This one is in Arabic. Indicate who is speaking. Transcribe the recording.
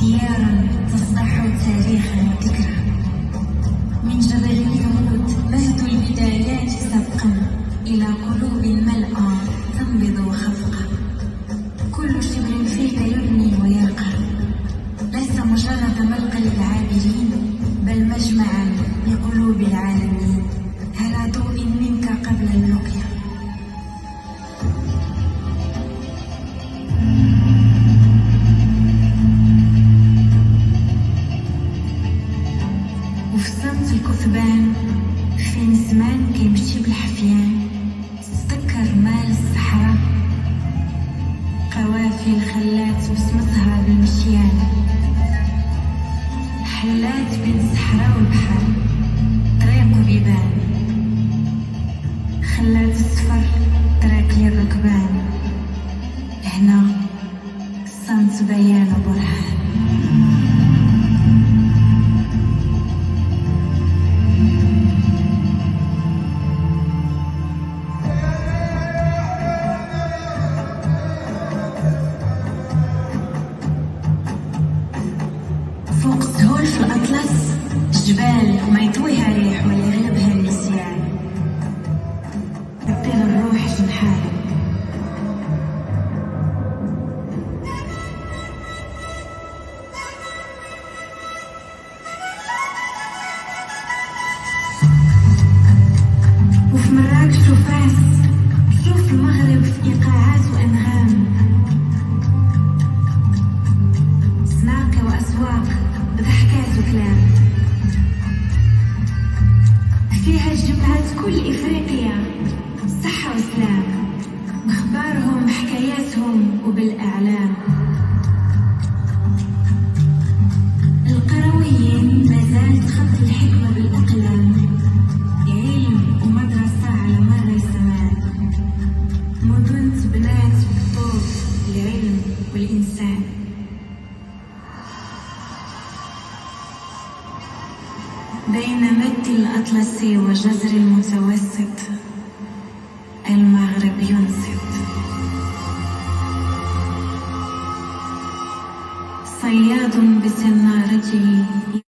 Speaker 1: ديار تصدح تاريخا وذكرى، من جبل اليهود مهد البدايات سبقا إلى قلوب ملأى تنبض خفقا. كل شبر فيك يبني ويرقى، ليس مجرد ملقى للعابرين بل مجمعا لقلوب العالمين على ضوء منك قبل اللقيا. وفي صمت الكثبان فين زمان كيمشي بالحفيان، تذكر مال الصحراء قوافل خلات بسمتها بالمشيان، حلات بين الصحراء والبحر طريق بيبان، خلات السفر طريق للركبان. هنا الصمت بيان وبرهان. فوق السهول في الأطلس الجبال ما يطويها ريح ولا يغلبها النسيان، يعطيها الروح جنحان. وفي مراكش وفاس شوف المغرب في إيقاعات وأنغام، سناقي وأسواق بضحكات وكلام، فيها جمعت كل إفريقيا صحة وسلام، بأخبارهم حكاياتهم وبالأعلام. القرويين مازال تخط الحكمة بالأقلام، علم ومدرسة على مر الزمان، مدن تبنات بالطوب العلم والإنسان. بين مد الأطلسي وجزر المتوسط المغرب ينصت، صياد بسنارته